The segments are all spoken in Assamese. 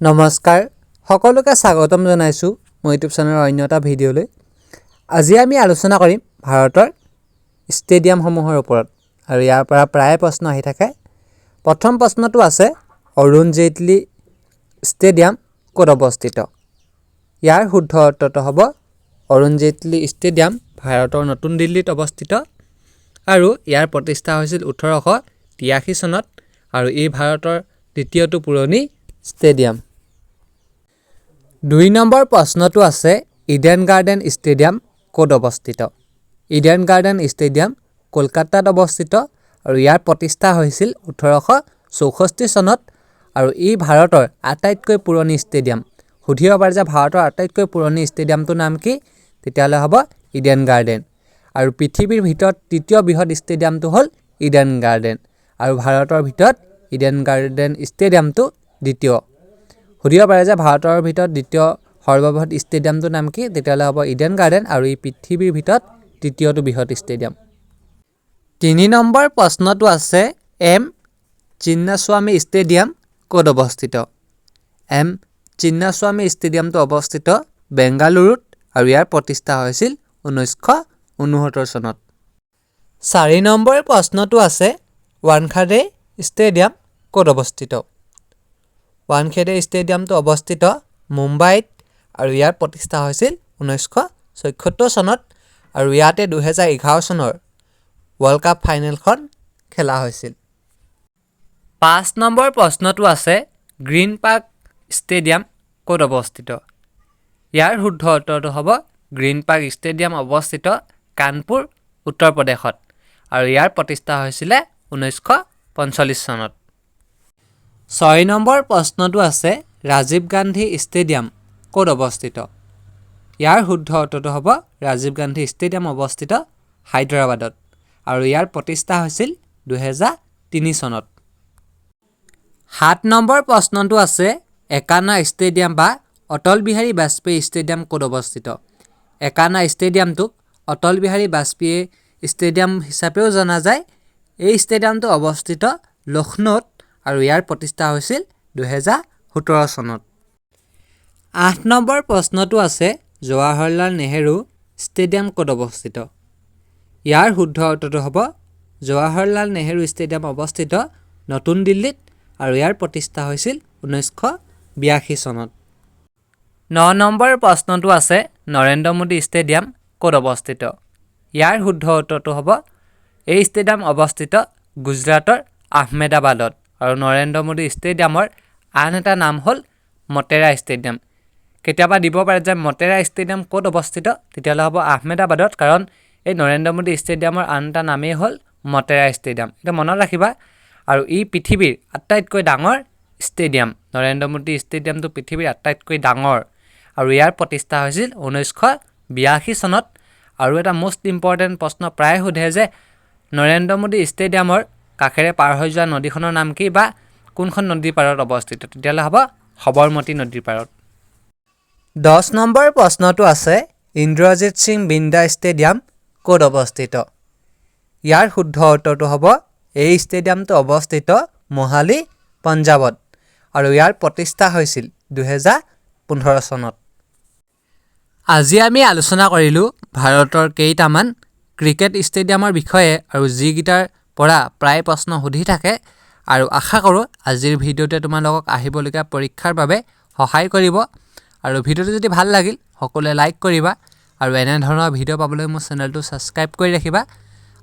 নমস্কাৰ সকলোকে স্বাগতম জনাইছো মই ইউটিউব চেনেলৰ অন্য এটা ভিডিঅ'লৈ। আজি আমি আলোচনা কৰিম ভাৰতৰ ষ্টেডিয়ামসমূহৰ ওপৰত আৰু ইয়াৰ পৰা প্ৰায় প্ৰশ্ন আহি থাকে। প্ৰথম প্ৰশ্নটো আছে অৰুণ জেটলী ষ্টেডিয়াম ক'ত অৱস্থিত? ইয়াৰ শুদ্ধ উত্তৰটো হ'ব অৰুণ জেটলী ষ্টেডিয়াম ভাৰতৰ নতুন দিল্লীত অৱস্থিত আৰু ইয়াৰ প্ৰতিষ্ঠা হৈছিল 1883 চনত আৰু ই ভাৰতৰ দ্বিতীয়টো পুৰণি ষ্টেডিয়াম। 2 নম্বৰ প্ৰশ্নটো আছে ইডেন গাৰ্ডেন ষ্টেডিয়াম ক'ত অৱস্থিত? ইডেন গাৰ্ডেন ষ্টেডিয়াম কলকাতাত অৱস্থিত আৰু ইয়াৰ প্ৰতিষ্ঠা হৈছিল 1864 চনত আৰু ই ভাৰতৰ আটাইতকৈ পুৰণি ষ্টেডিয়াম। সুধিব পাৰে যে ভাৰতৰ আটাইতকৈ পুৰণি ষ্টেডিয়ামটোৰ নাম কি? তেতিয়াহ'লে হ'ব ইডেন গাৰ্ডেন। আৰু পৃথিৱীৰ ভিতৰত তৃতীয় বৃহৎ ষ্টেডিয়ামটো হ'ল ইডেন গাৰ্ডেন আৰু ভাৰতৰ ভিতৰত ইডেন গাৰ্ডেন ষ্টেডিয়ামটো দ্বিতীয়। সুধিব পাৰে যে ভাৰতৰ ভিতৰত দ্বিতীয় সৰ্ববৃহৎ ষ্টেডিয়ামটোৰ নাম কি? তেতিয়াহ'লে হ'ব ইডেন গাৰ্ডেন আৰু ই পৃথিৱীৰ ভিতৰত তৃতীয়টো বৃহৎ ষ্টেডিয়াম। 3 নম্বৰ প্ৰশ্নটো আছে এম চিন্নাস্বামী ষ্টেডিয়াম ক'ত অৱস্থিত? এম চিন্নাস্বামী ষ্টেডিয়ামটো অৱস্থিত বেংগালুৰুত আৰু ইয়াৰ প্ৰতিষ্ঠা হৈছিল 1969 চনত। 4 নম্বৰ প্ৰশ্নটো আছে ৱানখাডে ষ্টেডিয়াম ক'ত অৱস্থিত? ৱানখেডে ষ্টেডিয়ামটো অৱস্থিত মুম্বাইত আৰু ইয়াৰ প্ৰতিষ্ঠা হৈছিল 1976 চনত আৰু ইয়াতে 2011 চনৰ ৱৰ্ল্ড কাপ ফাইনেলখন খেলা হৈছিল। 5 নম্বৰ প্ৰশ্নটো আছে গ্ৰীণ পাৰ্ক ষ্টেডিয়াম ক'ত অৱস্থিত? ইয়াৰ শুদ্ধ উত্তৰটো হ'ব গ্ৰীণ পাৰ্ক ষ্টেডিয়াম অৱস্থিত কানপুৰ উত্তৰ প্ৰদেশত আৰু ইয়াৰ প্ৰতিষ্ঠা হৈছিলে 1945 চনত। 6 নম্বৰ প্ৰশ্নটো আছে ৰাজীৱ গান্ধী ষ্টেডিয়াম ক'ত অৱস্থিত? ইয়াৰ শুদ্ধ উত্তৰটো হ'ব ৰাজীৱ গান্ধী ষ্টেডিয়াম অৱস্থিত হায়দৰাবাদত আৰু ইয়াৰ প্ৰতিষ্ঠা হৈছিল 2003 চনত। 7 নম্বৰ প্ৰশ্নটো আছে একানা ষ্টেডিয়াম বা অটল বিহাৰী বাজপেয়ী ষ্টেডিয়াম ক'ত অৱস্থিত? একানা ষ্টেডিয়ামটোক অটল বিহাৰী বাজপেয়ী ষ্টেডিয়াম হিচাপেও জনা যায়। এই ষ্টেডিয়ামটো অৱস্থিত লক্ষ্ণৌত আৰু ইয়াৰ প্ৰতিষ্ঠা হৈছিল 2017 চনত। 8 নম্বৰ প্ৰশ্নটো আছে জৱাহৰলাল নেহেৰু ষ্টেডিয়াম ক'ত অৱস্থিত? ইয়াৰ শুদ্ধ উত্তৰটো হ'ব জৱাহৰলাল নেহেৰু ষ্টেডিয়াম অৱস্থিত নতুন দিল্লীত আৰু ইয়াৰ প্ৰতিষ্ঠা হৈছিল 1982 চনত। 9 নম্বৰ প্ৰশ্নটো আছে নৰেন্দ্ৰ মোদী ষ্টেডিয়াম ক'ত অৱস্থিত? ইয়াৰ শুদ্ধ উত্তৰটো হ'ব এই ষ্টেডিয়াম অৱস্থিত গুজৰাটৰ আহমেদাবাদত আৰু নৰেন্দ্ৰ মোদী ষ্টেডিয়ামৰ আন এটা নাম হ'ল মটেৰা ষ্টেডিয়াম। কেতিয়াবা দিব পাৰে যে মটেৰা ষ্টেডিয়াম ক'ত অৱস্থিত? তেতিয়াহ'লে হ'ব আহমেদাবাদত, কাৰণ এই নৰেন্দ্ৰ মোদী ষ্টেডিয়ামৰ আন এটা নামেই হ'ল মটেৰা ষ্টেডিয়াম। এটা মনত ৰাখিবা। আৰু ই পৃথিৱীৰ আটাইতকৈ ডাঙৰ ষ্টেডিয়াম। নৰেন্দ্ৰ মোদী ষ্টেডিয়ামটো পৃথিৱীৰ আটাইতকৈ ডাঙৰ আৰু ইয়াৰ প্ৰতিষ্ঠা হৈছিল 1982 চনত। আৰু এটা মষ্ট ইম্পৰ্টেণ্ট প্ৰশ্ন প্ৰায় সোধে যে নৰেন্দ্ৰ মোদী ষ্টেডিয়ামৰ কাষেৰে পাৰ হৈ যোৱা নদীখনৰ নাম কি বা কোনখন নদীৰ পাৰত অৱস্থিত? তেতিয়াহ'লে হ'ব সবৰমতী নদীৰ পাৰত। 10 নম্বৰ প্ৰশ্নটো আছে ইন্দ্ৰজিৎ সিং বিন্দা ষ্টেডিয়াম ক'ত অৱস্থিত? ইয়াৰ শুদ্ধ উত্তৰটো হ'ব এই ষ্টেডিয়ামটো অৱস্থিত মোহালি পঞ্জাৱত আৰু ইয়াৰ প্ৰতিষ্ঠা হৈছিল 2015 চনত। আজি আমি আলোচনা কৰিলোঁ ভাৰতৰ কেইটামান ক্ৰিকেট ষ্টেডিয়ামৰ বিষয়ে আৰু যিকেইটাৰ পৰা প্ৰায় প্ৰশ্ন সুধি থাকে আৰু আশা কৰোঁ আজিৰ ভিডিঅ'টোৱে তোমালোকক আহিবলগীয়া পৰীক্ষাৰ বাবে সহায় কৰিব। আৰু ভিডিঅ'টো যদি ভাল লাগিল সকলোৱে লাইক কৰিবা আৰু এনেধৰণৰ ভিডিঅ' পাবলৈ মোৰ চেনেলটো ছাবস্ক্ৰাইব কৰি ৰাখিবা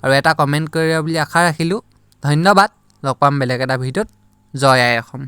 আৰু এটা কমেণ্ট কৰিবা বুলি আশা ৰাখিলোঁ। ধন্যবাদ। লগ পাম বেলেগ এটা ভিডিঅ'ত। জয় আই অসম।